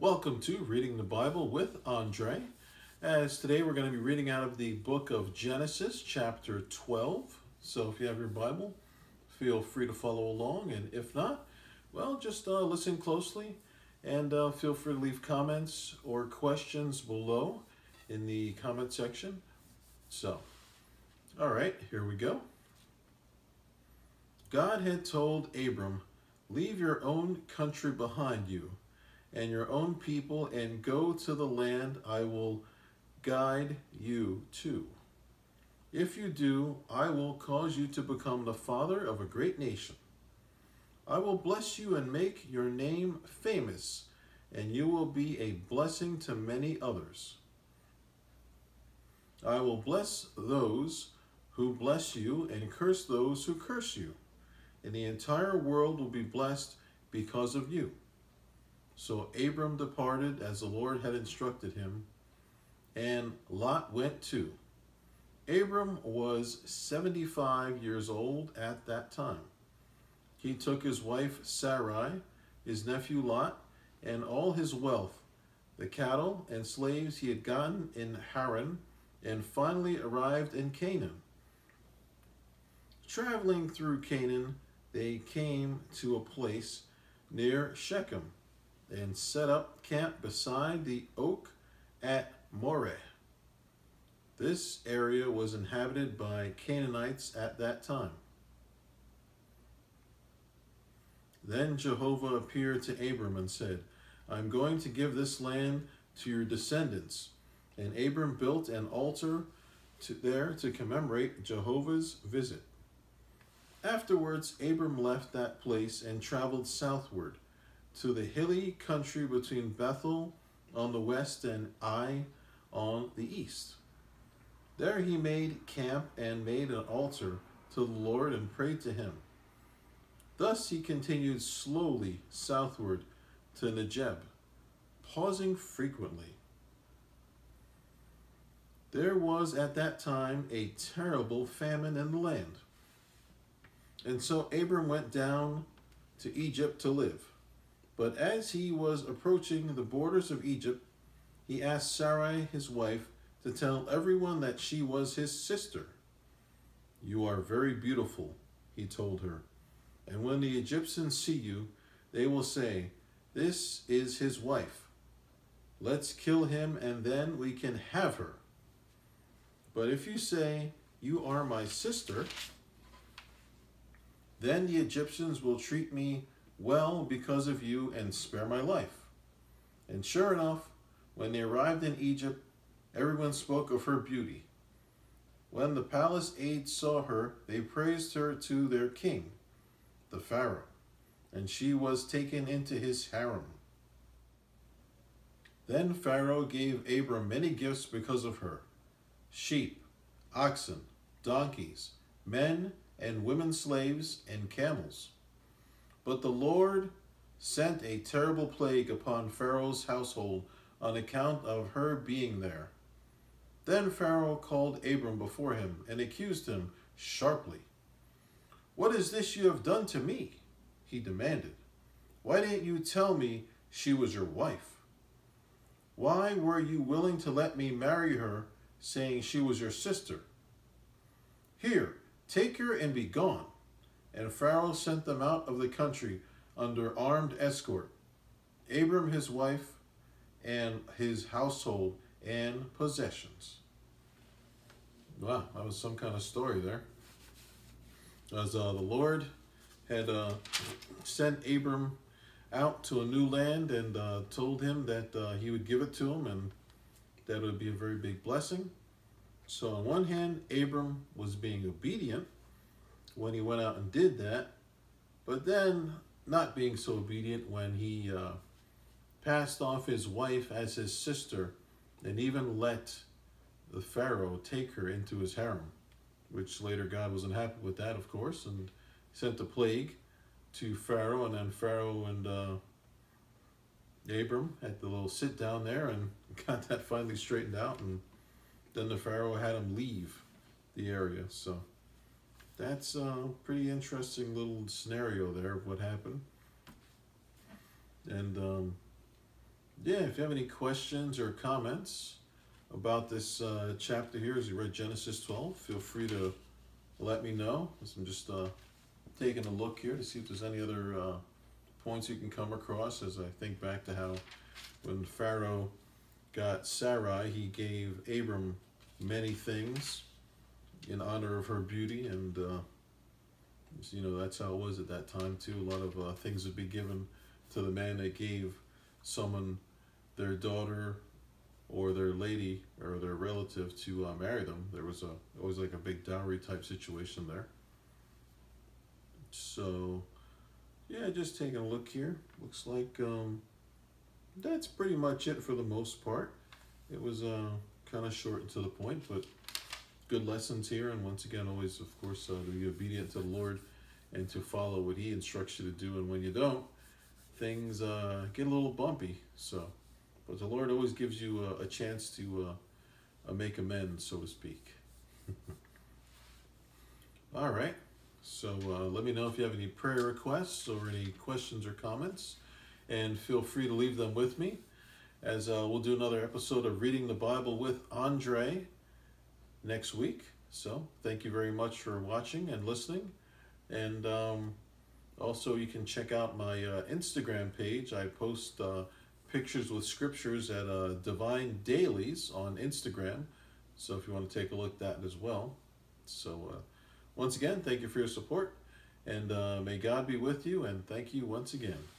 Welcome to Reading the Bible with Andre. As today we're going to be reading out of the book of Genesis, chapter 12. So if you have your Bible, feel free to follow along. And if not, well, just listen closely and feel free to leave comments or questions below in the comment section. So, all right, here we go. God had told Abram, "Leave your own country behind you and your own people, and go to the land I will guide you to. If you do, I will cause you to become the father of a great nation. I will bless you and make your name famous, and you will be a blessing to many others. I will bless those who bless you and curse those who curse you, and the entire world will be blessed because of you." So Abram departed as the Lord had instructed him, and Lot went too. Abram was 75 years old at that time. He took his wife Sarai, his nephew Lot, and all his wealth, the cattle and slaves he had gotten in Haran, and finally arrived in Canaan. Traveling through Canaan, they came to a place near Shechem, and set up camp beside the oak at Moreh. This area was inhabited by Canaanites at that time. Then Jehovah appeared to Abram and said, "I'm going to give this land to your descendants." And Abram built an altar there to commemorate Jehovah's visit. Afterwards, Abram left that place and traveled southward to the hilly country between Bethel on the west and Ai on the east. There he made camp and made an altar to the Lord and prayed to him. Thus he continued slowly southward to Negeb, pausing frequently. There was at that time a terrible famine in the land. And so Abram went down to Egypt to live. But as he was approaching the borders of Egypt, he asked Sarai, his wife, to tell everyone that she was his sister. "You are very beautiful," he told her, "and when the Egyptians see you, they will say, 'This is his wife. Let's kill him and then we can have her.' But if you say, 'You are my sister,' then the Egyptians will treat me well because of you and spare my life." And sure enough, when they arrived in Egypt, everyone spoke of her beauty. When the palace aides saw her, they praised her to their king, the Pharaoh, and she was taken into his harem. Then Pharaoh gave Abram many gifts because of her: sheep, oxen, donkeys, men and women slaves, and camels. But the Lord sent a terrible plague upon Pharaoh's household on account of her being there. Then Pharaoh called Abram before him and accused him sharply. "What is this you have done to me?" he demanded. "Why didn't you tell me she was your wife? Why were you willing to let me marry her, saying she was your sister? Here, take her and be gone." And Pharaoh sent them out of the country under armed escort, Abram his wife and his household and possessions. Wow, that was some kind of story there. As the Lord had sent Abram out to a new land and told him that he would give it to him and that it would be a very big blessing. So on one hand, Abram was being obedient when he went out and did that, but then not being so obedient when he passed off his wife as his sister and even let the Pharaoh take her into his harem, which later God wasn't happy with that, of course, and sent a plague to Pharaoh, and then Pharaoh and Abram had the little sit down there and got that finally straightened out, and then the Pharaoh had him leave the area. So that's a pretty interesting little scenario there of what happened. And Yeah, if you have any questions or comments about this chapter here as you read Genesis 12, feel free to let me know. As I'm just taking a look here to see if there's any other points you can come across as I think back to how when Pharaoh got Sarai, he gave Abram many things in honor of her beauty, and you know, that's how it was at that time too. A lot of things would be given to the man that gave someone their daughter or their lady or their relative to marry them. There was always like a big dowry type situation there. So yeah, just taking a look here. Looks like that's pretty much it for the most part. It was kind of short and to the point, but good lessons here. And once again, always, of course, to be obedient to the Lord and to follow what He instructs you to do. And when you don't, things get a little bumpy. So, but the Lord always gives you a chance to make amends, so to speak. All right. So let me know if you have any prayer requests or any questions or comments, and feel free to leave them with me, as we'll do another episode of Reading the Bible with Andre next week. So thank you very much for watching and listening. And also you can check out my Instagram page. I post pictures with scriptures at Divine Dailies on Instagram. So if you want to take a look at that as well. So once again, thank you for your support, and may God be with you, and thank you once again.